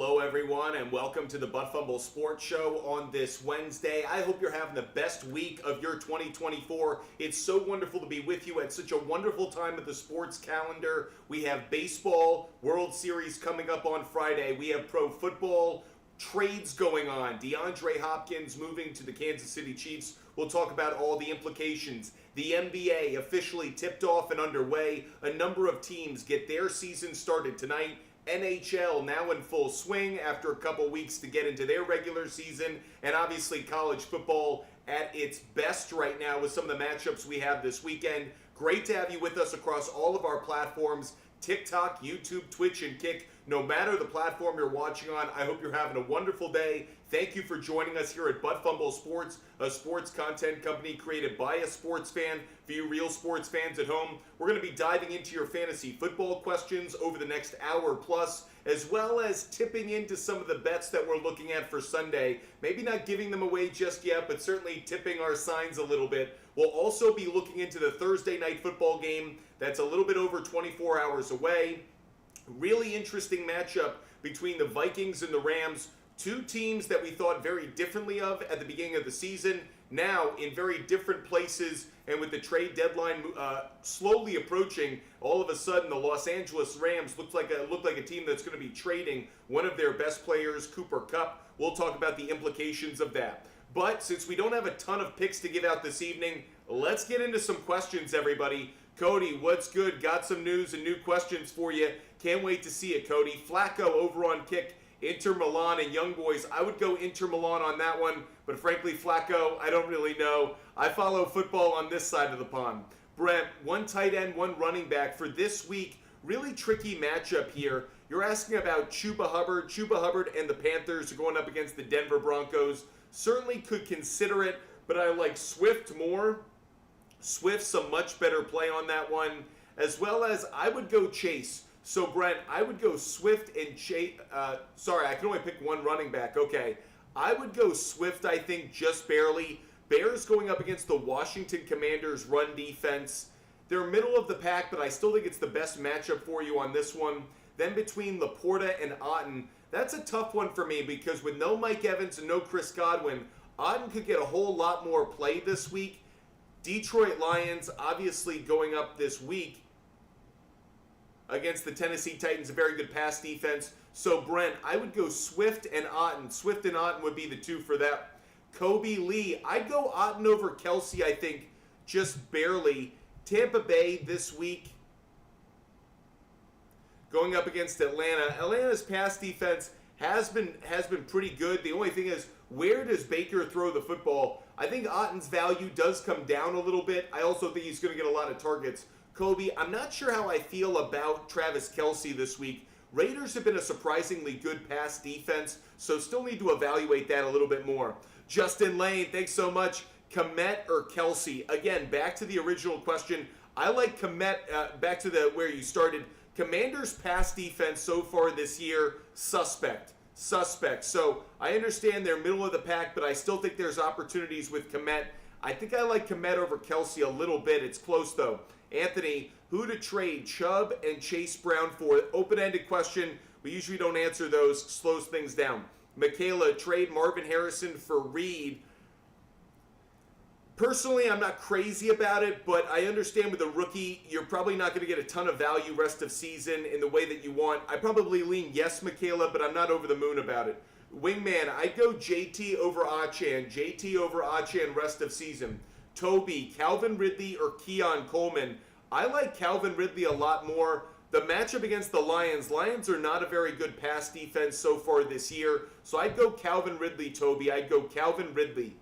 hello everyone, and welcome to the Butt Fumble Sports Show on this Wednesday. I hope you're having the best week of your 2024. It's so wonderful to be with you at such a wonderful time of the sports calendar. We have baseball, World Series coming up on Friday. We have pro football, trades going on. DeAndre Hopkins moving to the Kansas City Chiefs. We'll talk about all the implications. The NBA officially tipped off and underway. A number of teams get their season started tonight. NHL now in full swing after a couple weeks to get into their regular season, and obviously college football at its best right now with some of the matchups we have this weekend. Great to have you with us across all of our platforms, TikTok, YouTube, Twitch, and Kick. No matter the platform you're watching on, I hope you're having a wonderful day. Thank you for joining us here at Butt Fumble Sports, a sports content company created by a sports fan for you real sports fans at home. We're going to be diving into your fantasy football questions over the next hour plus, as well as tipping into some of the bets that we're looking at for Sunday. Maybe not giving them away just yet, but certainly tipping our signs a little bit. We'll also be looking into the Thursday night football game that's a little bit over 24 hours away. Really interesting matchup between the Vikings and the Rams. Two teams that we thought very differently of at the beginning of the season, now in very different places, and with the trade deadline slowly approaching, all of a sudden the Los Angeles Rams looked like a team that's going to be trading one of their best players, Cooper Kupp. We'll talk about the implications of that. But since we don't have a ton of picks to give out this evening, let's get into some questions, everybody. Cody, what's good? Got some news and new questions for you. Can't wait to see it, Cody. Flacco over on Kick. Inter Milan and Young Boys. I would go Inter Milan on that one, but frankly, Flacco, I don't really know. I follow football on this side of the pond. Brent, one tight end, one running back for this week. Really tricky matchup here. You're asking about Chuba Hubbard. Chuba Hubbard and the Panthers are going up against the Denver Broncos. Certainly could consider it, but I like Swift more. Swift's a much better play on that one, as well as I would go Chase. So, Brent, I would go Swift and Chase. Sorry, I can only pick one running back. Okay. I would go Swift, I think, just barely. Bears going up against the Washington Commanders' run defense. They're middle of the pack, but I still think it's the best matchup for you on this one. Then between Laporta and Otten, that's a tough one for me because with no Mike Evans and no Chris Godwin, Otten could get a whole lot more play this week. Detroit Lions, obviously going up this week against the Tennessee Titans, a very good pass defense. So, Brent, I would go Swift and Otten. Swift and Otten would be the two for that. Kobe Lee, I'd go Otten over Kelsey, I think, just barely. Tampa Bay this week going up against Atlanta. Atlanta's pass defense has been pretty good. The only thing is, where does Baker throw the football? I think Otten's value does come down a little bit. I also think he's going to get a lot of targets. Kobe, I'm not sure how I feel about Travis Kelce this week. Raiders have been a surprisingly good pass defense, so still need to evaluate that a little bit more. Justin Lane, thanks so much. Kmet or Kelce? Again, back to the original question. I like Kmet, back to where you started. Commanders' pass defense so far this year, suspect. So I understand they're middle of the pack, but I still think there's opportunities with Kmet. I think I like Kmet over Kelce a little bit. It's close, though. Anthony, who to trade Chubb and Chase Brown for? Open-ended question. We usually don't answer those. Slows things down. Michaela, trade Marvin Harrison for Reed. Personally, I'm not crazy about it, but I understand with a rookie, you're probably not going to get a ton of value rest of season in the way that you want. I probably lean yes, Michaela, but I'm not over the moon about it. Wingman, I'd go JT over Achan. JT over Achan rest of season. Toby, Calvin Ridley or Keon Coleman. I like Calvin Ridley a lot more. The matchup against the Lions. Lions are not a very good pass defense so far this year. So I'd go Calvin Ridley, Toby. I'd go Calvin Ridley.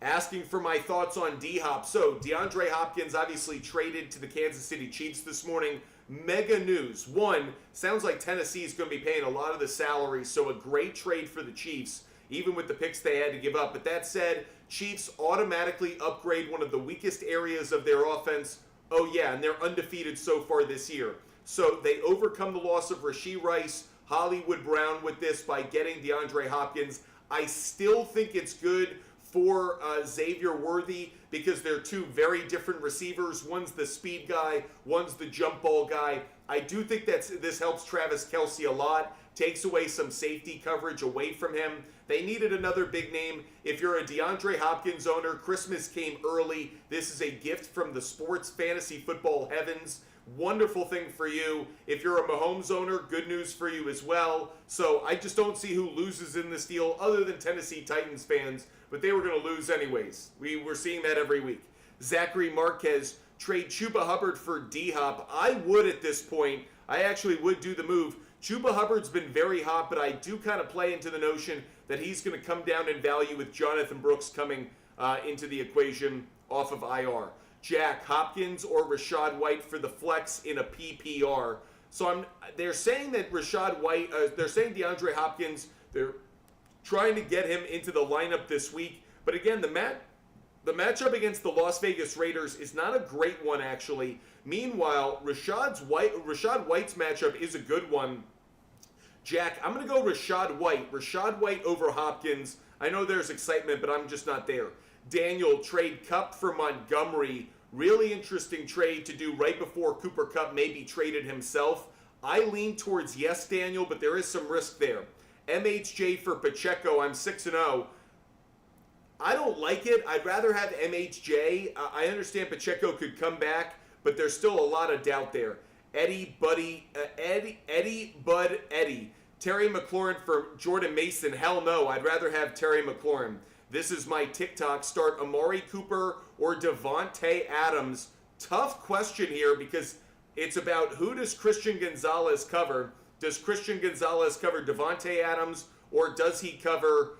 Asking for my thoughts on D-Hop. So DeAndre Hopkins obviously traded to the Kansas City Chiefs this morning. Mega news. One, sounds like Tennessee is going to be paying a lot of the salary, so a great trade for the Chiefs, even with the picks they had to give up. But that said, Chiefs automatically upgrade one of the weakest areas of their offense. Oh yeah, and they're undefeated so far this year. So they overcome the loss of Rashee Rice, Hollywood Brown with this by getting DeAndre Hopkins. I still think it's good for Xavier Worthy because they're two very different receivers. One's the speed guy, one's the jump ball guy. I do think that this helps Travis Kelce a lot, takes away some safety coverage away from him. They needed another big name. If you're a DeAndre Hopkins owner, Christmas came early. This is a gift from the sports fantasy football heavens. Wonderful thing for you. If you're a Mahomes owner, good news for you as well. So I just don't see who loses in this deal other than Tennessee Titans fans, but they were going to lose anyways. We were seeing that every week. Zachary Marquez, trade Chuba Hubbard for D-Hop. I would at this point. I actually would do the move. Chuba Hubbard's been very hot, but I do kind of play into the notion that he's going to come down in value with Jonathan Brooks coming into the equation off of IR. Jack, Hopkins or Rachaad White for the flex in a PPR. So they're saying that Rachaad White, they're saying DeAndre Hopkins, they're trying to get him into the lineup this week. But again, the matchup against the Las Vegas Raiders is not a great one, actually. Meanwhile, Rachaad White's matchup is a good one. Jack, I'm going to go Rachaad White. Rachaad White over Hopkins. I know there's excitement, but I'm just not there. Daniel, trade Kupp for Montgomery. Really interesting trade to do right before Cooper Kupp maybe traded himself. I lean towards yes, Daniel, but there is some risk there. MHJ for Pacheco. I'm 6-0. I don't like it. I'd rather have MHJ. I understand Pacheco could come back, but there's still a lot of doubt there. Eddie Bud Eddie. Terry McLaurin for Jordan Mason. Hell no. I'd rather have Terry McLaurin. This is my TikTok. Start Amari Cooper or Devontae Adams. Tough question here because it's about who does Christian Gonzalez cover. Does Christian Gonzalez cover Devontae Adams or does he cover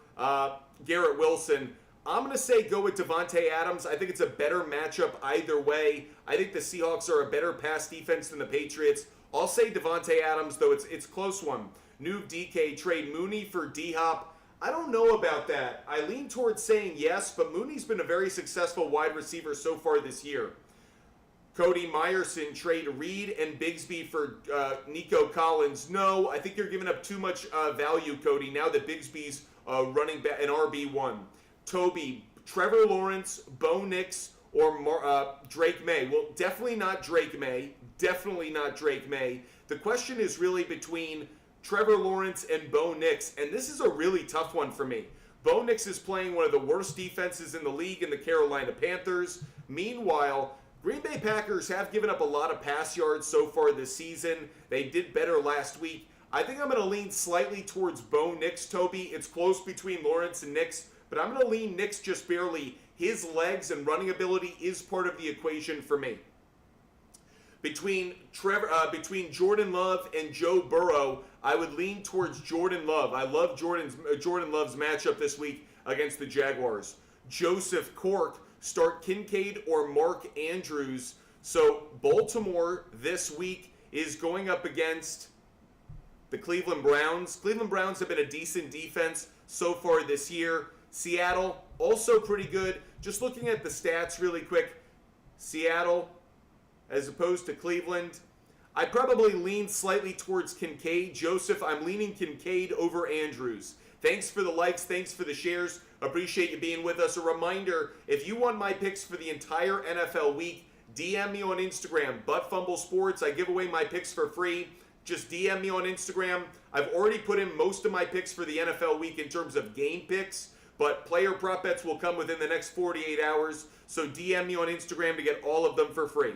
Garrett Wilson? I'm going to say go with Devontae Adams. I think it's a better matchup either way. I think the Seahawks are a better pass defense than the Patriots. I'll say Devontae Adams, though it's a close one. New DK, trade Mooney for D-Hop. I don't know about that. I lean towards saying yes, but Mooney's been a very successful wide receiver so far this year. Cody Meyerson, trade Reed and Bigsby for Nico Collins. No, I think you're giving up too much value, Cody, now that Bigsby's running back an RB1. Toby, Trevor Lawrence, Bo Nix, or Drake May. Well, definitely not Drake May. Definitely not Drake May. The question is really between Trevor Lawrence and Bo Nix, and this is a really tough one for me. Bo Nix is playing one of the worst defenses in the league in the Carolina Panthers. Meanwhile, Green Bay Packers have given up a lot of pass yards so far this season. They did better last week. I think I'm going to lean slightly towards Bo Nix, Toby. It's close between Lawrence and Nix, but I'm going to lean Nix just barely. His legs and running ability is part of the equation for me. Between Jordan Love and Joe Burrow, I would lean towards Jordan Love. I love Jordan Love's matchup this week against the Jaguars. Joseph Cork, start Kincaid or Mark Andrews. So Baltimore this week is going up against the Cleveland Browns. Cleveland Browns have been a decent defense so far this year. Seattle, also pretty good. Just looking at the stats really quick. Seattle, as opposed to Cleveland, I probably lean slightly towards Kincaid. Joseph, I'm leaning Kincaid over Andrews. Thanks for the likes. Thanks for the shares. Appreciate you being with us. A reminder, if you want my picks for the entire NFL week, DM me on Instagram, ButtFumble Sports. I give away my picks for free. Just DM me on Instagram. I've already put in most of my picks for the NFL week in terms of game picks, but player prop bets will come within the next 48 hours. So DM me on Instagram to get all of them for free.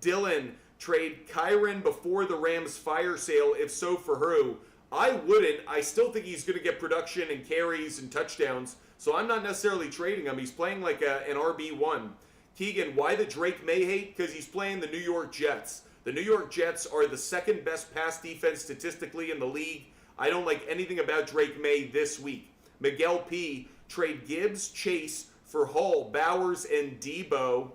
Dylan, trade Kyren before the Rams fire sale. If so, for who? I wouldn't. I still think he's going to get production and carries and touchdowns, so I'm not necessarily trading him. He's playing like an RB1. Keegan, why the Drake May hate? Because he's playing the New York Jets. The New York Jets are the second best pass defense statistically in the league. I don't like anything about Drake May this week. Miguel P, trade Gibbs, Chase for Hall, Bowers, and Debo.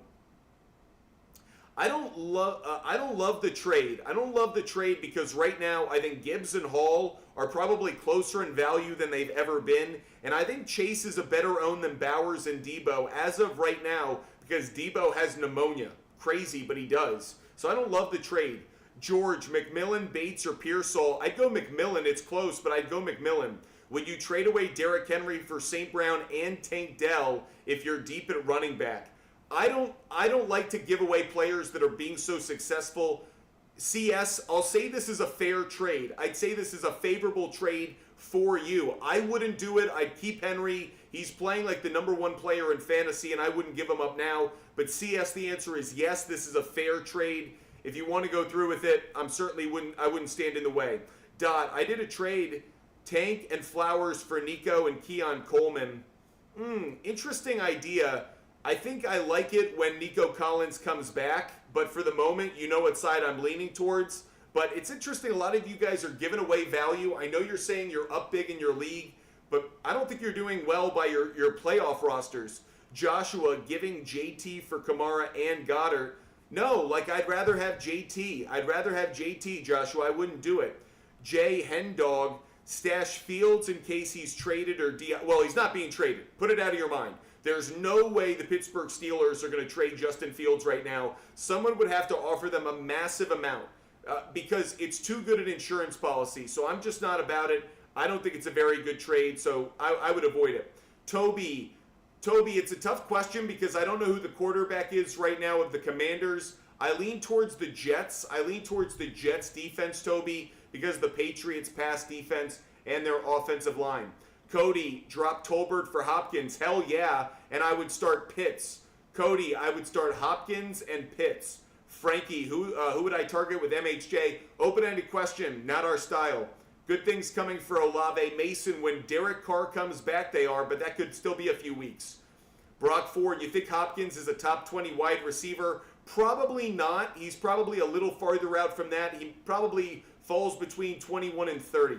I don't love the trade. I don't love the trade because right now I think Gibbs and Hall are probably closer in value than they've ever been. And I think Chase is a better own than Bowers and Debo as of right now because Debo has pneumonia. Crazy, but he does. So I don't love the trade. George, McMillan, Bates, or Pearsall. I'd go McMillan. It's close, but I'd go McMillan. Would you trade away Derrick Henry for St. Brown and Tank Dell if you're deep at running back? I don't like to give away players that are being so successful. CS, I'll say this is a fair trade. I'd say this is a favorable trade for you. I wouldn't do it. I'd keep Henry. He's playing like the #1 player in fantasy, and I wouldn't give him up now. But CS, the answer is yes, this is a fair trade. If you want to go through with it, I wouldn't stand in the way. Dot, I did a trade, Tank and Flowers for Nico and Keon Coleman. Interesting idea. I think I like it when Nico Collins comes back, but for the moment, you know what side I'm leaning towards. But it's interesting, a lot of you guys are giving away value. I know you're saying you're up big in your league, but I don't think you're doing well by your playoff rosters. Joshua giving JT for Kamara and Goddard. No, like I'd rather have JT. I'd rather have JT, Joshua. I wouldn't do it. Jay Hendog, stash Fields in case he's traded or well, he's not being traded. Put it out of your mind. There's no way the Pittsburgh Steelers are going to trade Justin Fields right now. Someone would have to offer them a massive amount because it's too good an insurance policy. So I'm just not about it. I don't think it's a very good trade, so I would avoid it. Toby, it's a tough question because I don't know who the quarterback is right now of the Commanders. I lean towards the Jets. I lean towards the Jets defense, Toby, because of the Patriots' pass defense and their offensive line. Cody, drop Tolbert for Hopkins. Hell yeah. And I would start Pitts. Cody, I would start Hopkins and Pitts. Frankie, who would I target with MHJ? Open-ended question, not our style. Good things coming for Olave. Mason, when Derek Carr comes back, they are, but that could still be a few weeks. Brock Ford, you think Hopkins is a top 20 wide receiver? Probably not. He's probably a little farther out from that. He probably falls between 21 and 30.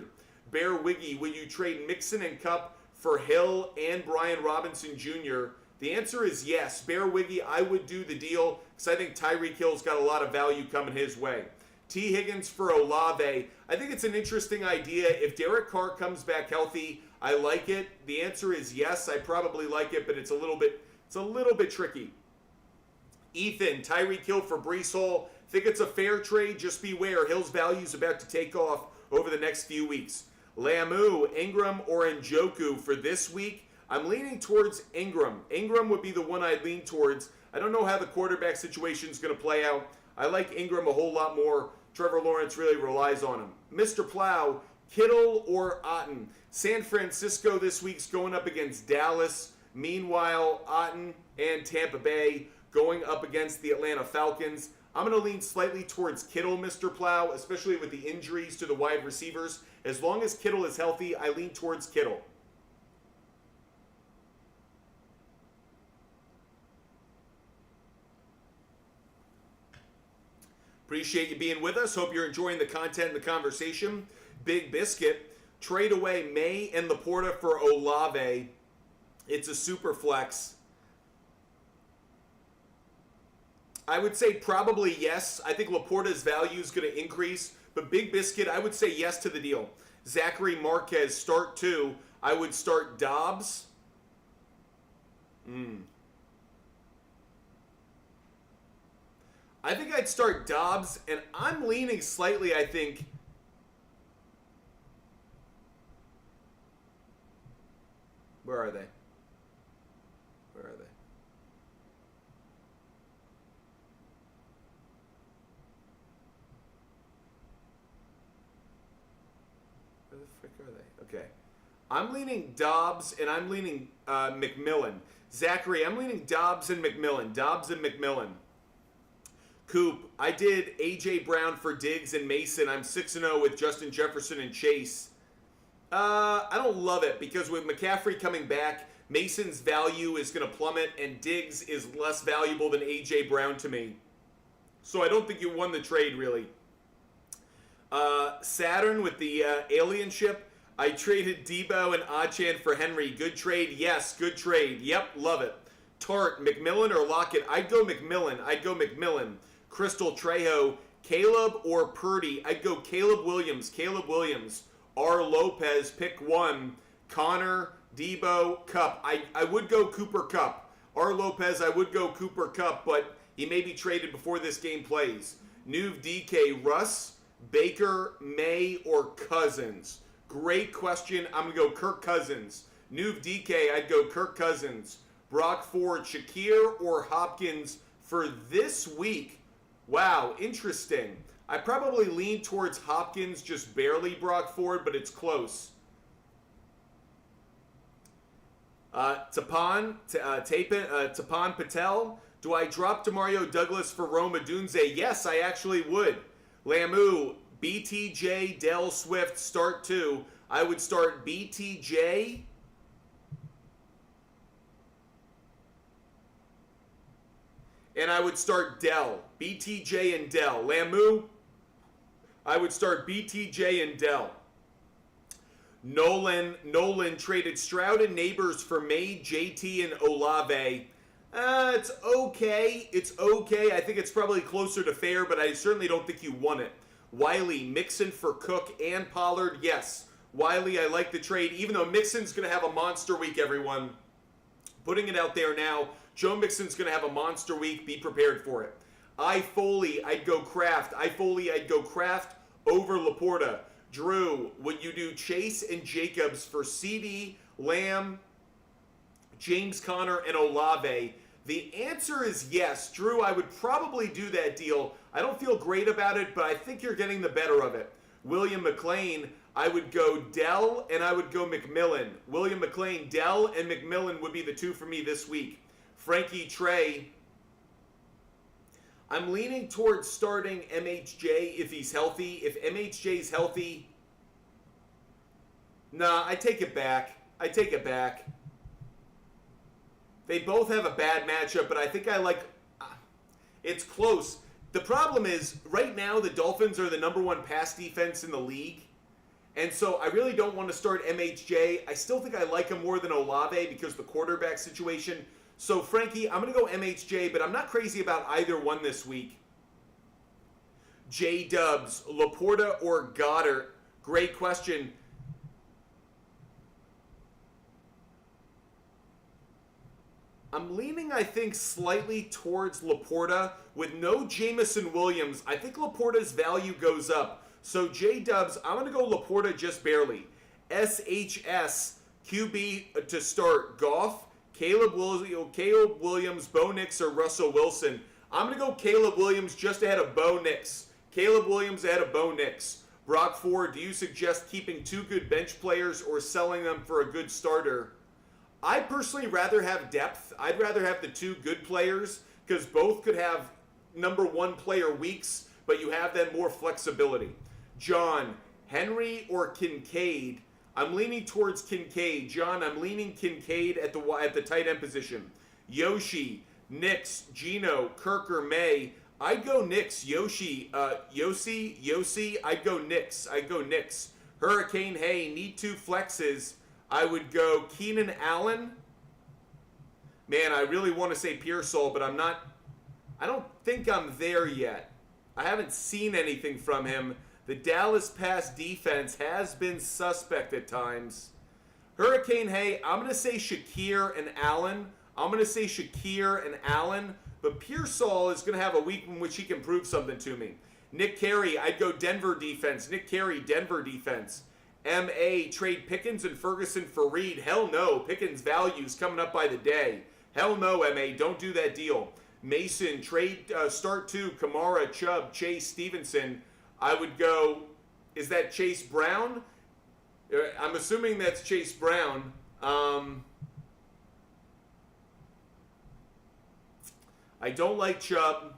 Bear Wiggy, will you trade Mixon and Kupp for Hill and Brian Robinson Jr.? The answer is yes. Bear Wiggy, I would do the deal because I think Tyreek Hill's got a lot of value coming his way. T. Higgins for Olave. I think it's an interesting idea. If Derek Carr comes back healthy, I like it. The answer is yes. I probably like it, but it's a little bit tricky. Ethan, Tyreek Hill for Breece Hall. Think it's a fair trade. Just beware. Hill's value is about to take off over the next few weeks. Lamu, Ingram, or Njoku for this week. I'm leaning towards Ingram. Ingram would be the one I'd lean towards. I don't know how the quarterback situation is going to play out. I like Ingram a whole lot more. Trevor Lawrence really relies on him. Mr. Plow, Kittle or Otten. San Francisco this week's going up against Dallas. Meanwhile, Otten and Tampa Bay going up against the Atlanta Falcons. I'm going to lean slightly towards Kittle, Mr. Plow, especially with the injuries to the wide receivers. As long as Kittle is healthy, I lean towards Kittle. Appreciate you being with us. Hope you're enjoying the content and the conversation. Big Biscuit, trade away May and Laporta for Olave. It's a super flex. I would say probably yes. I think Laporta's value is going to increase. But Big Biscuit, I would say yes to the deal. Zachary Marquez, start 2. I would start Dobbs. I think I'd start Dobbs, and I'm leaning slightly, I think. Where are they? Where are they? Where the frick are they? Okay. I'm leaning Dobbs, and I'm leaning McMillan. Zachary, I'm leaning Dobbs and McMillan. Dobbs and McMillan. Coop, I did A.J. Brown for Diggs and Mason. I'm 6-0 with Justin Jefferson and Chase. I don't love it because with McCaffrey coming back, Mason's value is going to plummet and Diggs is less valuable than A.J. Brown to me. So I don't think you won the trade, really. Saturn with the alien ship. I traded Debo and Achan for Henry. Good trade? Yes, good trade. Yep, love it. Tart, McMillan or Lockett? I'd go McMillan. Crystal Trejo, Caleb or Purdy? I'd go Caleb Williams. R. Lopez, pick one. Connor, Debo, Cup. I would go Cooper Cup. R. Lopez, I would go Cooper Cup, but he may be traded before this game plays. Nuve DK, Russ, Baker, May, or Cousins? Great question. I'm going to go Kirk Cousins. Nuve DK, I'd go Kirk Cousins. Brock Ford, Shakir, or Hopkins for this week? Wow, interesting. I probably lean towards Hopkins, just barely Brock Ford, but it's close. Tapan Patel, do I drop Demario Douglas for Rome Odunze? Yes, I actually would. Lamu, BTJ, Dell Swift, start 2. I would start BTJ. And I would start Dell. BTJ and Dell. Lamu, I would start BTJ and Dell. Nolan traded Stroud and Neighbors for May, JT, and Olave. It's okay. It's okay. I think it's probably closer to fair, but I certainly don't think you won it. Wiley, Mixon for Cook and Pollard. Yes. Wiley, I like the trade, even though Mixon's going to have a monster week, everyone. Putting it out there now. Joe Mixon's going to have a monster week. Be prepared for it. Foley, I'd go Kraft. I'd go Kraft over Laporta. Drew, would you do Chase and Jacobs for CD, Lamb, James Conner, and Olave? The answer is yes. Drew, I would probably do that deal. I don't feel great about it, but I think you're getting the better of it. William McLean, I would go Dell and I would go McMillan. William McLean, Dell, and McMillan would be the 2 for me this week. Frankie Trey, I'm leaning towards starting MHJ if he's healthy. If MHJ's healthy, nah, I take it back. They both have a bad matchup, but I think I like... It's close. The problem is, right now, the Dolphins are the #1 pass defense in the league. And so I really don't want to start MHJ. I still think I like him more than Olave because of the quarterback situation. So, Frankie, I'm going to go MHJ, but I'm not crazy about either one this week. J-Dubs, Laporta or Goddard? Great question. I'm leaning, I think, slightly towards Laporta. With no Jamison Williams, I think Laporta's value goes up. So, J-Dubs, I'm going to go Laporta just barely. SHS, QB to start. Goff, Caleb Williams, Bo Nix, or Russell Wilson. I'm going to go Caleb Williams just ahead of Bo Nix. Caleb Williams ahead of Bo Nix. Brock Ford, do you suggest keeping 2 good bench players or selling them for a good starter? I'd personally rather have depth. I'd rather have the 2 good players because both could have #1 player weeks, but you have then more flexibility. John, Henry or Kincaid? I'm leaning towards Kincaid. John, I'm leaning Kincaid at the tight end position. Yoshi, Nix, Gino, Kirk, or May? I'd go Nix. Yossi, I'd go Nix. Hurricane, hey, need 2 flexes. I would go Keenan Allen. Man, I really want to say Pearsall, but I don't think I'm there yet. I haven't seen anything from him. The Dallas pass defense has been suspect at times. Hurricane, hey, I'm going to say Shakir and Allen. But Pearsall is going to have a week in which he can prove something to me. Nick Carey, I'd go Denver defense. M.A., trade Pickens and Ferguson for Reed. Hell no. Pickens' value's coming up by the day. Hell no, M.A., don't do that deal. Mason, trade start 2, Kamara, Chubb, Chase, Stevenson. I would go, is that Chase Brown? I'm assuming that's Chase Brown. I don't like Chubb.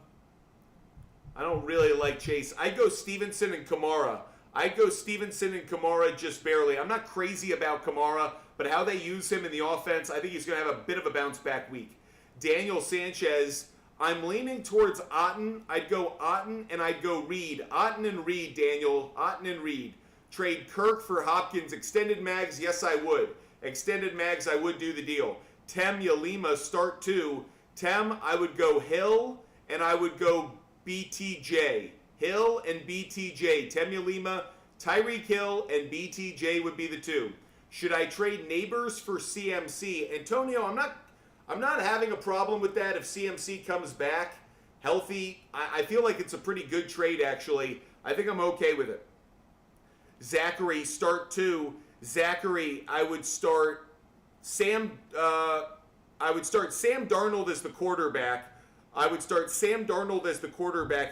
I don't really like Chase. I'd go Stevenson and Kamara. Just barely. I'm not crazy about Kamara, but how they use him in the offense, I think he's going to have a bit of a bounce-back week. Daniel Sanchez, I'm leaning towards Otten. I'd go Otten, and I'd go Reed. Otten and Reed, Daniel. Otten and Reed. Trade Kirk for Hopkins. Extended mags, yes, I would. Extended mags, I would do the deal. Tem Yalima, start 2. Tem, I would go Hill, and I would go BTJ. Hill and BTJ. Tem Yalima, Tyreek Hill, and BTJ would be the 2. Should I trade Neighbors for CMC? Antonio, I'm not having a problem with that if CMC comes back healthy. I feel like it's a pretty good trade, actually. I think I'm okay with it. Zachary, start 2. Zachary, I would start Sam Darnold as the quarterback.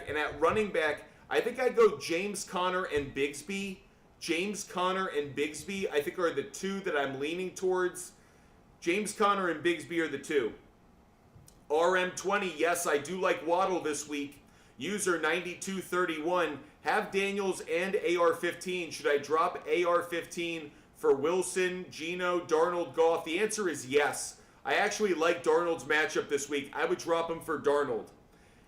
And at running back, I think I'd go James Conner and Bigsby. I think, are the two that I'm leaning towards. James Conner and Bigsby are the two. RM20, yes, I do like Waddle this week. User 9231, have Daniels and AR15. Should I drop AR15 for Wilson, Geno, Darnold, Goff? The answer is yes. I actually like Darnold's matchup this week. I would drop him for Darnold.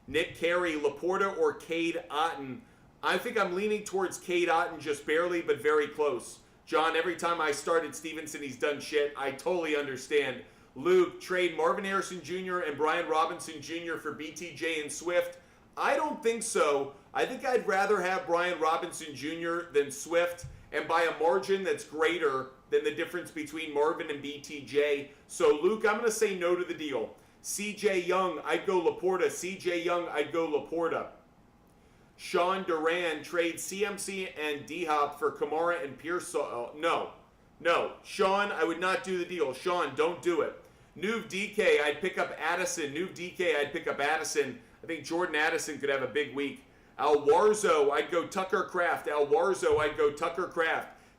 Nick Carey, Laporta or Cade Otton? I think I'm leaning towards Cade Otton just barely, but very close. John, every time I started Stevenson, he's done shit. I totally understand. Luke, trade Marvin Harrison Jr. and Brian Robinson Jr. for BTJ and Swift? I don't think so. I think I'd rather have Brian Robinson Jr. than Swift, and by a margin that's greater than the difference between Marvin and BTJ. So, Luke, I'm going to say no to the deal. CJ Young, I'd go Laporta. CJ Young, I'd go Laporta. Sean Duran, trade CMC and D-Hop for Kamara and Pearsall. No. Sean, I would not do the deal. Sean, don't do it. Nuv DK, I'd pick up Addison. I think Jordan Addison could have a big week. Alwarzo, I'd go Tucker Kraft.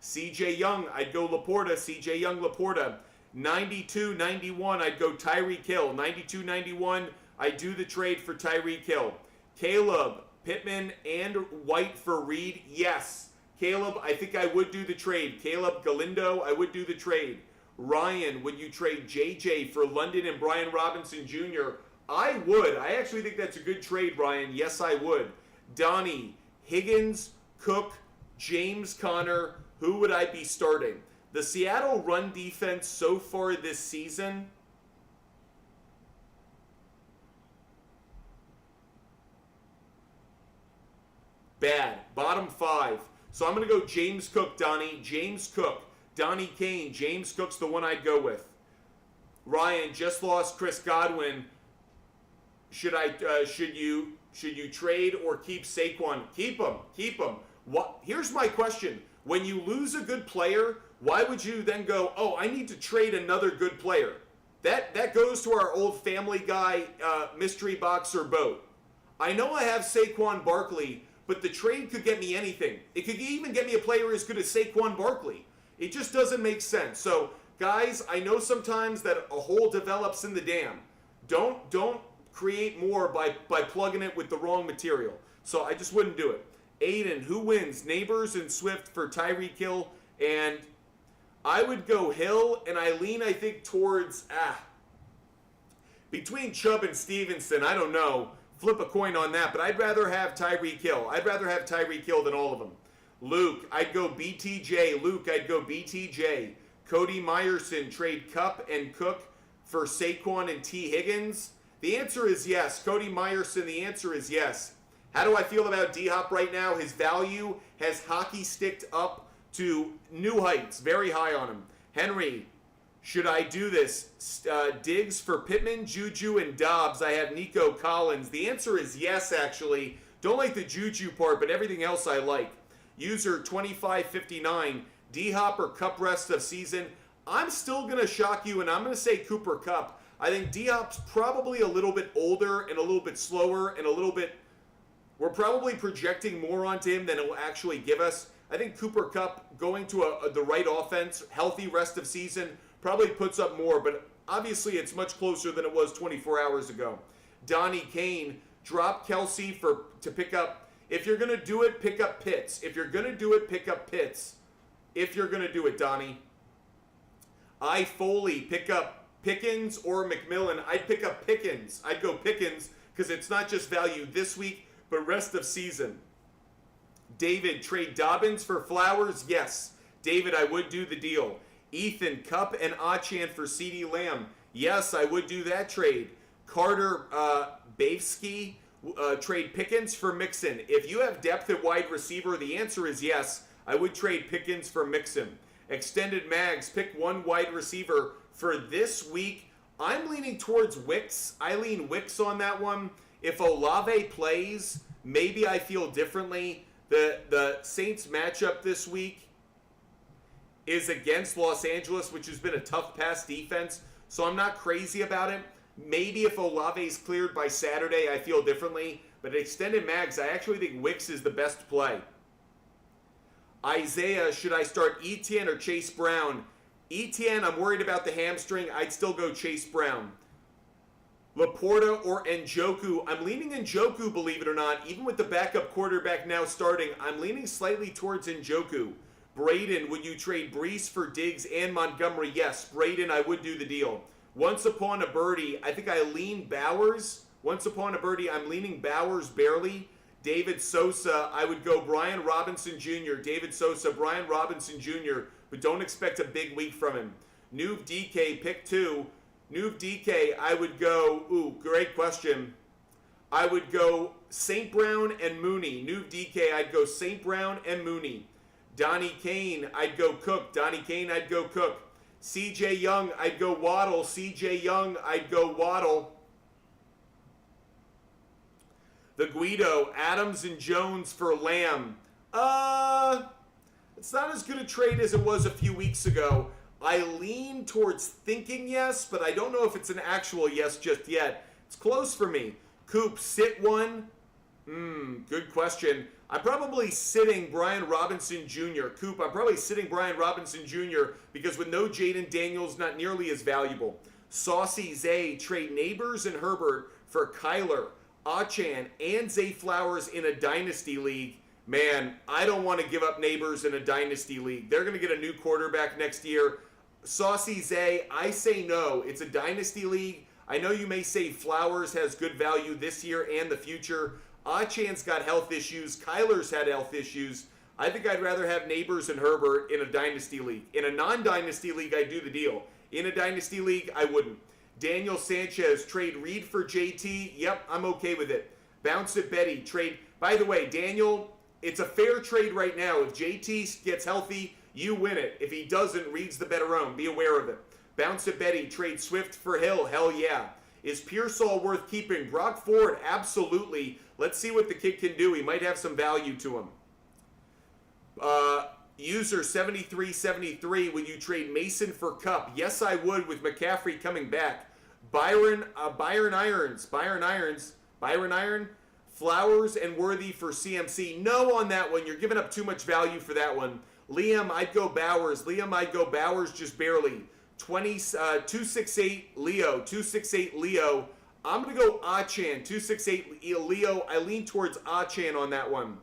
CJ Young, I'd go Laporta. 92-91, I'd go Tyreek Hill. 92-91, I'd do the trade for Tyreek Hill. Caleb, Pittman and White for Reed, yes. Caleb, I think I would do the trade. Caleb Galindo, I would do the trade. Ryan, would you trade JJ for London and Brian Robinson Jr.? I would. I actually think that's a good trade, Ryan. Yes, I would. Donnie, Higgins, Cook, James Conner, who would I be starting? The Seattle run defense so far this season, bad. Bottom 5. So I'm going to go James Cook, Donnie. James Cook. Donnie Kane. James Cook's the one I'd go with. Ryan, just lost Chris Godwin. Should you trade or keep Saquon? Keep him. What? Here's my question. When you lose a good player, why would you then go, oh, I need to trade another good player? That goes to our old Family Guy mystery box or boat. I know I have Saquon Barkley, but the trade could get me anything. It could even get me a player as good as Saquon Barkley. It just doesn't make sense. So, guys, I know sometimes that a hole develops in the dam. Don't create more by plugging it with the wrong material. So I just wouldn't do it. Aiden, who wins? Neighbors and Swift for Tyreek Hill, and I would go Hill, and I lean, I think, towards between Chubb and Stevenson. I don't know. Flip a coin on that, but I'd rather have Tyreek Hill. Than all of them. Luke, I'd go BTJ. Cody Meyerson, trade Kupp and Cook for Saquon and T. Higgins. The answer is yes. Cody Meyerson, the answer is yes. How do I feel about D-Hop right now? His value has hockey sticked up to new heights. Very high on him. Henry, should I do this? Diggs for Pittman, Juju, and Dobbs. I have Nico Collins. The answer is yes, actually. Don't like the Juju part, but everything else I like. User 2559, D-Hop or Kupp rest of season. I'm still going to shock you, and I'm going to say Cooper Kupp. I think D-Hop's probably a little bit older and a little bit slower and a little bit... We're probably projecting more onto him than it will actually give us. I think Cooper Kupp going to the right offense, healthy rest of season, probably puts up more, but obviously it's much closer than it was 24 hours ago. Donnie Kane, drop Kelsey to pick up. If you're going to do it, pick up Pitts. If you're going to do it, Donnie. I Foley, pick up Pickens or McMillan. I'd pick up Pickens. I'd go Pickens because it's not just value this week, but rest of season. David, trade Dobbins for Flowers? Yes. David, I would do the deal. Ethan, Kupp and Achane for CeeDee Lamb. Yes, I would do that trade. Carter, Bavsky, trade Pickens for Mixon. If you have depth at wide receiver, the answer is yes. I would trade Pickens for Mixon. Extended Mags, pick one wide receiver for this week. I'm leaning towards Wicks. I lean Wicks on that one. If Olave plays, maybe I feel differently. The Saints matchup this week is against Los Angeles, which has been a tough pass defense, so I'm not crazy about it. Maybe if Olave's cleared by Saturday, I feel differently. But at extended mags, I actually think Wicks is the best play. Isaiah, should I start Etienne or Chase Brown? Etienne, I'm worried about the hamstring. I'd still go Chase Brown. Laporta or Njoku? I'm leaning Njoku, believe it or not. Even with the backup quarterback now starting, I'm leaning slightly towards Njoku. Braden, would you trade Brees for Diggs and Montgomery? Yes, Braden, I would do the deal. Once Upon a Birdie, I think I lean Bowers. Once Upon a Birdie, I'm leaning Bowers barely. David Sosa, I would go Brian Robinson Jr. David Sosa, Brian Robinson Jr., but don't expect a big week from him. Nuve DK, pick 2. Nuve DK, I would go, great question. I would go St. Brown and Mooney. Nuve DK, I'd go St. Brown and Mooney. Donnie Kane, I'd go Cook. Donnie Kane, I'd go Cook. CJ Young, I'd go Waddle. CJ Young, I'd go Waddle. The Guido, Adams and Jones for Lamb. It's not as good a trade as it was a few weeks ago. I lean towards thinking yes, but I don't know if it's an actual yes just yet. It's close for me. Coop, sit one. Good question. I'm probably sitting Brian Robinson Jr. Coop, I'm probably sitting Brian Robinson Jr. because with no Jaden Daniels, not nearly as valuable. Saucy Zay, trade Neighbors and Herbert for Kyler, Achan, and Zay Flowers in a dynasty league. Man, I don't want to give up Neighbors in a dynasty league. They're going to get a new quarterback next year. Saucy Zay, I say no. It's a dynasty league. I know you may say Flowers has good value this year and the future. Achan's got health issues. Kyler's had health issues. I think I'd rather have Neighbors and Herbert in a dynasty league. In a non-dynasty league, I'd do the deal. In a dynasty league, I wouldn't. Daniel Sanchez, trade Reed for JT. Yep, I'm okay with it. Bounce it, Betty. Trade. By the way, Daniel, it's a fair trade right now. If JT gets healthy, you win it. If he doesn't, Reed's the better own. Be aware of it. Bounce it, Betty. Trade Swift for Hill. Hell yeah. Is Pearsall worth keeping? Brock Ford, absolutely. Let's see what the kid can do. He might have some value to him. User 7373, would you trade Mason for Cup? Yes, I would with McCaffrey coming back. Byron Irons, Flowers and Worthy for CMC. No on that one. You're giving up too much value for that one. Liam, I'd go Bowers. Just barely. 268 Leo. I'm going to go Achan. 268 Leo. I lean towards Achan on that one.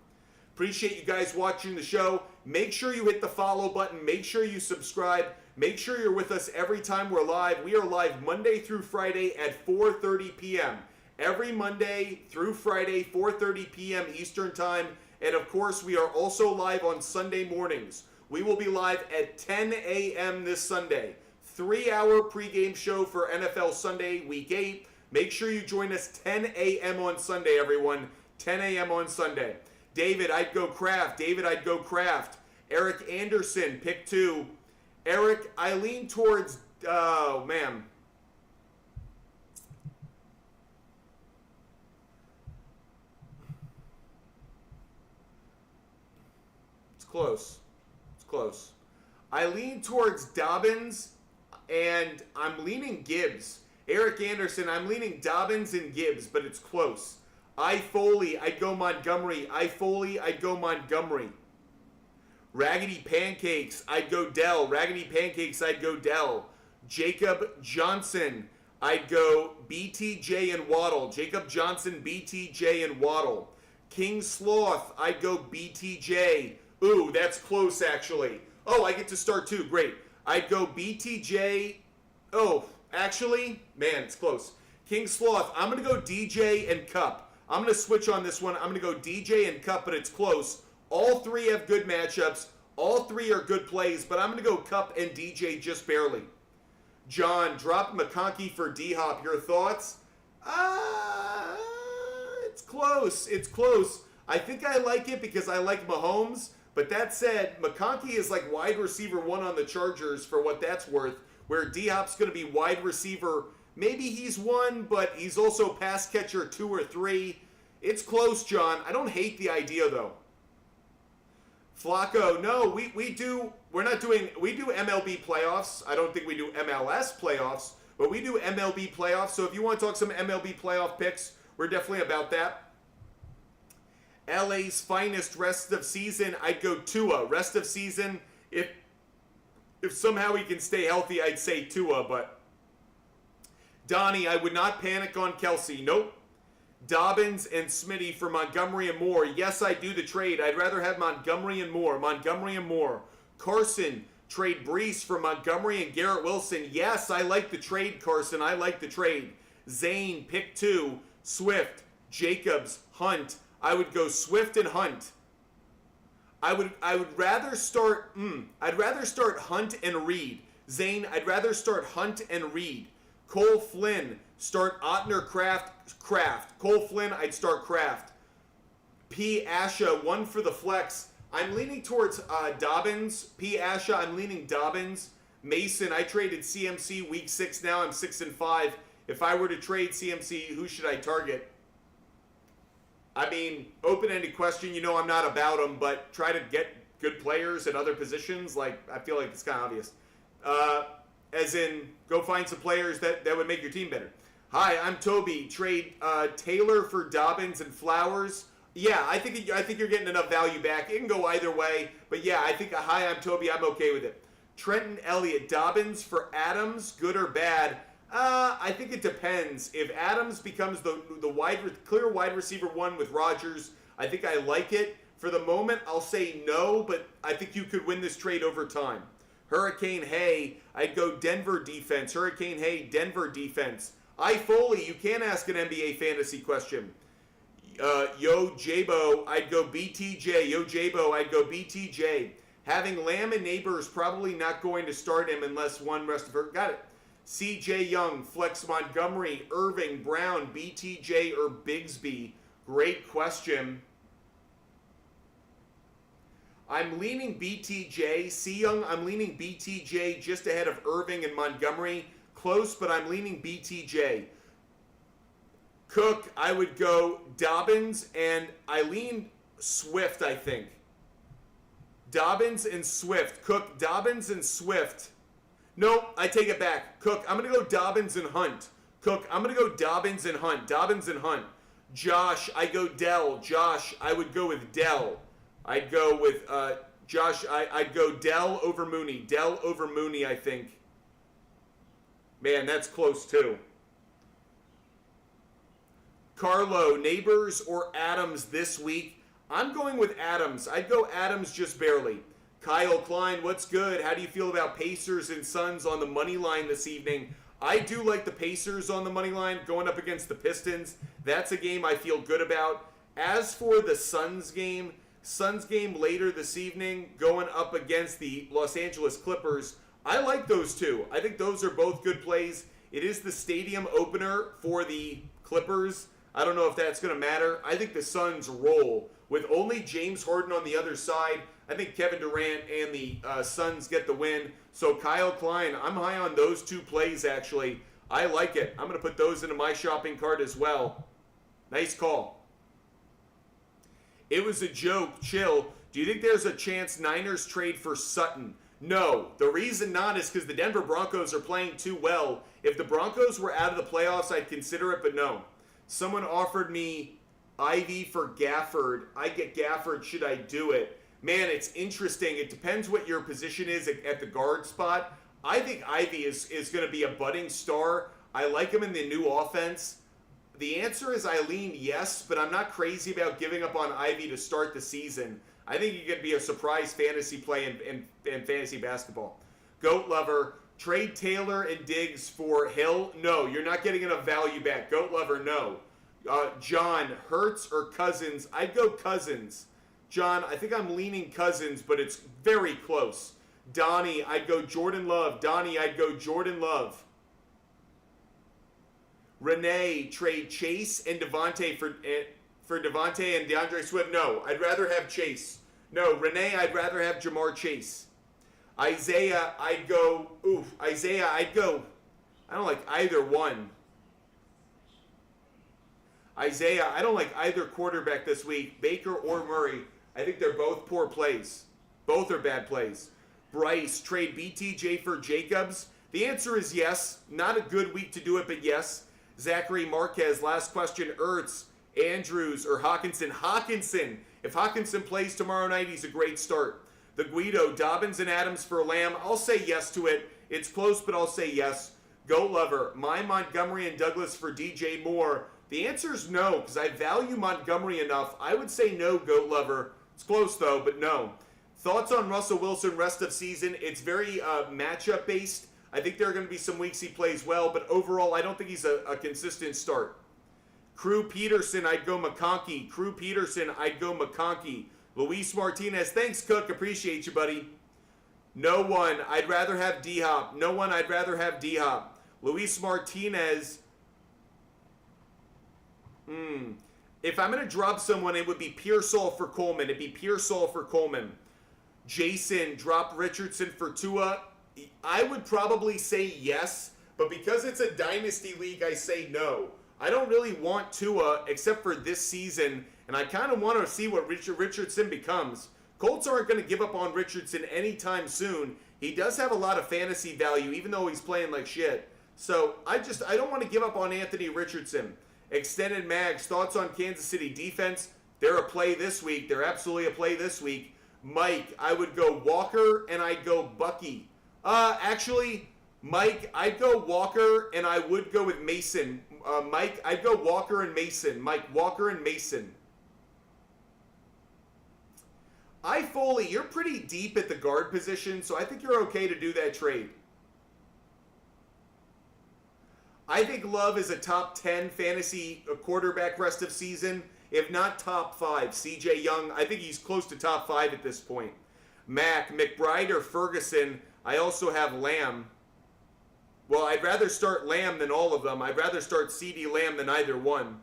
Appreciate you guys watching the show. Make sure you hit the follow button. Make sure you subscribe. Make sure you're with us every time we're live. We are live Monday through Friday at 4:30 p.m. Every Monday through Friday, 4:30 p.m. Eastern Time. And of course, we are also live on Sunday mornings. We will be live at 10 a.m. this Sunday. 3-hour pregame show for NFL Sunday, Week 8. Make sure you join us 10 a.m. on Sunday, everyone. 10 a.m. on Sunday. David, I'd go Kraft. Eric Anderson, pick 2. Eric, I lean towards, oh, man. It's close. I lean towards Dobbins, and I'm leaning Gibbs. Eric Anderson, I'm leaning Dobbins and Gibbs, but it's close. Foley, I'd go Montgomery. Raggedy Pancakes, I'd go Dell. Jacob Johnson, I'd go BTJ and Waddle. King Sloth, I'd go BTJ. Ooh, that's close, actually. Oh, I get to start too. Great. I'd go BTJ. Oh, actually, man, it's close. King Sloth, I'm going to go DJ and Cup. I'm going to switch on this one. I'm going to go DJ and Cup, but it's close. All three have good matchups. All three are good plays, but I'm going to go Cup and DJ just barely. John, drop McConkey for D-Hop. Your thoughts? It's close. I think I like it because I like Mahomes. But that said, McConkey is like wide receiver 1 on the Chargers for what that's worth, where D-Hop's going to be wide receiver. Maybe he's 1, but he's also pass catcher 2 or 3. It's close, John. I don't hate the idea, though. Flacco, no, we're not doing, we do MLB playoffs. I don't think we do MLS playoffs, but we do MLB playoffs. So if you want to talk some MLB playoff picks, we're definitely about that. LA's finest rest of season, I'd go Tua. Rest of season, if somehow he can stay healthy, I'd say Tua, but Donnie, I would not panic on Kelsey. Nope. Dobbins and Smitty for Montgomery and Moore. Yes, I do the trade. I'd rather have Montgomery and Moore. Montgomery and Moore. Carson, trade Brees for Montgomery and Garrett Wilson. Yes, I like the trade, Carson. I like the trade. Zane, pick 2. Swift, Jacobs, Hunt. I would go Swift and Hunt. I would rather start Hunt and Reed. Zane, I'd rather start Hunt and Reed. Cole Flynn, start Otner, Kraft. Cole Flynn, I'd start Kraft. P. Asha, 1 for the flex. I'm leaning towards Dobbins. P. Asha, I'm leaning Dobbins. Mason, I traded CMC week 6 now. I'm 6-5. If I were to trade CMC, who should I target? I mean, open-ended question. You know I'm not about them, but try to get good players at other positions. Like, I feel like it's kind of obvious. As in, go find some players that would make your team better. Hi, I'm Toby. Trade Taylor for Dobbins and Flowers. Yeah, I think you're getting enough value back. It can go either way, but yeah, I think hi, I'm Toby. I'm okay with it. Trenton Elliott, Dobbins for Adams, good or bad? I think it depends. If Adams becomes the clear wide receiver 1 with Rodgers, I think I like it. For the moment, I'll say no, but I think you could win this trade over time. Hurricane Hay, I'd go Denver defense. Hurricane Hay, Denver defense. Foley, you can't ask an NBA fantasy question. Yo Jabo, I'd go BTJ. Yo Jabo, I'd go BTJ. Having Lamb and Neighbors probably not going to start him unless one rest of her. Got it. CJ Young, Flex Montgomery, Irving, Brown, BTJ, or Bigsby? Great question. I'm leaning BTJ. C. Young, I'm leaning BTJ just ahead of Irving and Montgomery. Close, but I'm leaning BTJ. Cook, I would go Dobbins, and I lean Swift, I think. Dobbins and Swift. Cook, Dobbins and Swift. Nope, I take it back. Cook, I'm going to go Dobbins and Hunt. Cook, I'm going to go Dobbins and Hunt. Dobbins and Hunt. Josh, I go Dell. Josh, I would go with Dell. I'd go with Josh. I'd go Dell over Mooney. Dell over Mooney, I think. Man, that's close too. Carlo, Neighbors or Adams this week? I'm going with Adams. I'd go Adams just barely. Kyle Klein, what's good? How do you feel about Pacers and Suns on the money line this evening? I do like the Pacers on the money line going up against the Pistons. That's a game I feel good about. As for the Suns game later this evening going up against the Los Angeles Clippers, I like those two. I think those are both good plays. It is the stadium opener for the Clippers. I don't know if that's going to matter. I think the Suns roll. With only James Harden on the other side, I think Kevin Durant and the Suns get the win. So Kyle Klein, I'm high on those two plays, actually. I like it. I'm going to put those into my shopping cart as well. Nice call. It was a joke. Chill. Do you think there's a chance Niners trade for Sutton? No. The reason not is because the Denver Broncos are playing too well. If the Broncos were out of the playoffs, I'd consider it, but no. Someone offered me Ivy for Gafford. I get Gafford. Should I do it? Man, it's interesting. It depends what your position is at the guard spot. I think Ivy is going to be a budding star. I like him in the new offense. The answer is I lean yes, but I'm not crazy about giving up on Ivy to start the season. I think he could be a surprise fantasy play in fantasy basketball. Goat Lover, trade Taylor and Diggs for Hill? No, you're not getting enough value back. Goat Lover, no. John, Hurts or Cousins? I'd go Cousins. John, I think I'm leaning Cousins, but it's very close. Donnie, I'd go Jordan Love. Donnie, I'd go Jordan Love. Renee, trade Chase and Devontae for Devontae and DeAndre Swift. No, I'd rather have Chase. No, Renee, I'd rather have Jamar Chase. Isaiah, I'd go. I don't like either one. Isaiah, I don't like either quarterback this week, Baker or Murray. I think they're both poor plays. Both are bad plays. Bryce, trade BTJ for Jacobs. The answer is yes. Not a good week to do it, but yes. Zachary Marquez, last question. Ertz, Andrews, or Hawkinson? Hawkinson. If Hawkinson plays tomorrow night, he's a great start. The Guido, Dobbins and Adams for Lamb. I'll say yes to it. It's close, but I'll say yes. Go Lover, my Montgomery and Douglas for DJ Moore. The answer is no, because I value Montgomery enough. I would say no, Goat Lover. It's close, though, but no. Thoughts on Russell Wilson rest of season? It's very matchup based. I think there are going to be some weeks he plays well, but overall, I don't think he's a consistent start. Crew Peterson, I'd go McConkey. Crew Peterson, I'd go McConkey. Luis Martinez, thanks, Cook. Appreciate you, buddy. No one, I'd rather have D-Hop. No one, I'd rather have D-Hop. Luis Martinez. If I'm going to drop someone, it would be Pearsall for Coleman. It'd be Pearsall for Coleman. Jason, drop Richardson for Tua. I would probably say yes, but because it's a dynasty league, I say no. I don't really want Tua except for this season, and I kind of want to see what Richardson becomes. Colts aren't going to give up on Richardson anytime soon. He does have a lot of fantasy value, even though he's playing like shit. So I don't want to give up on Anthony Richardson. Extended Mags, thoughts on Kansas City defense? They're a play this week. They're absolutely a play this week. Mike, I would go Walker and I'd go Bucky. Actually, Mike, I'd go Walker and I would go with Mason. Mike, I'd go Walker and Mason. Mike, Walker and Mason. Foley, you're pretty deep at the guard position, so I think you're okay to do that trade. I think Love is a top 10 fantasy quarterback rest of season, if not top 5. CJ Young, I think he's close to top 5 at this point. Mac, McBride, or Ferguson. I also have Lamb. Well, I'd rather start Lamb than all of them. I'd rather start CeeDee Lamb than either one.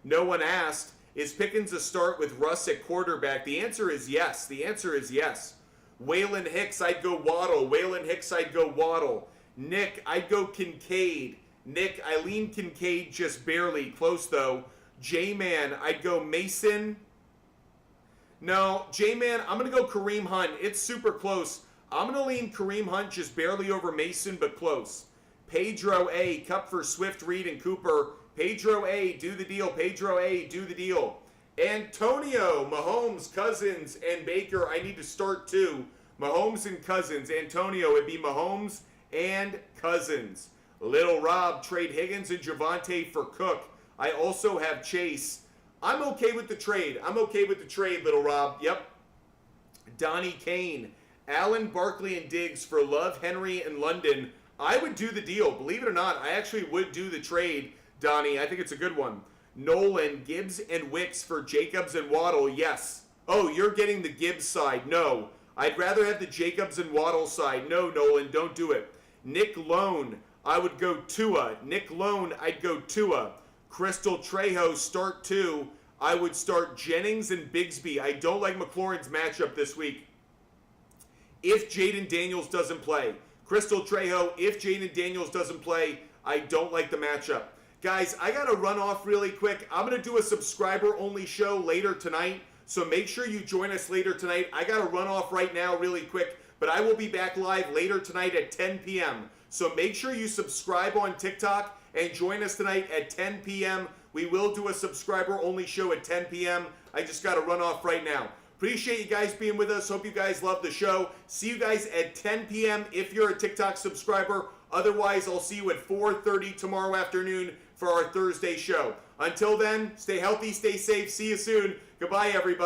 No one asked, is Pickens a start with Russ at quarterback? The answer is yes. The answer is yes. Waylon Hicks, I'd go Waddle. Waylon Hicks, I'd go Waddle. Nick, I'd go Kincaid. Nick, I lean Kincaid just barely. Close, though. J-Man, I'd go Mason. No, J-Man, I'm going to go Kareem Hunt. It's super close. I'm going to lean Kareem Hunt just barely over Mason, but close. Pedro A, Cup for Swift, Reed, and Cooper. Pedro A, do the deal. Pedro A, do the deal. Antonio, Mahomes, Cousins, and Baker. I need to start too. Mahomes and Cousins. Antonio, it'd be Mahomes and Cousins. Little Rob, trade Higgins and Javonte for Cook. I also have Chase. I'm okay with the trade. I'm okay with the trade, Little Rob. Yep. Donnie Kane, Allen, Barkley, and Diggs for Love, Henry, and London. I would do the deal. Believe it or not, I actually would do the trade, Donnie. I think it's a good one. Nolan, Gibbs, and Wicks for Jacobs and Waddle. Yes. Oh, you're getting the Gibbs side. No. I'd rather have the Jacobs and Waddle side. No, Nolan, don't do it. Nick Lone, I would go Tua. Nick Lone, I'd go Tua. Crystal Trejo, start 2. I would start Jennings and Bigsby. I don't like McLaurin's matchup this week. If Jaden Daniels doesn't play. Crystal Trejo, if Jaden Daniels doesn't play, I don't like the matchup. Guys, I got to run off really quick. I'm going to do a subscriber-only show later tonight, so make sure you join us later tonight. I got to run off right now really quick, but I will be back live later tonight at 10 p.m. So make sure you subscribe on TikTok and join us tonight at 10 p.m. We will do a subscriber-only show at 10 p.m. I just got to run off right now. Appreciate you guys being with us. Hope you guys love the show. See you guys at 10 p.m. if you're a TikTok subscriber. Otherwise, I'll see you at 4:30 tomorrow afternoon for our Thursday show. Until then, stay healthy, stay safe. See you soon. Goodbye, everybody.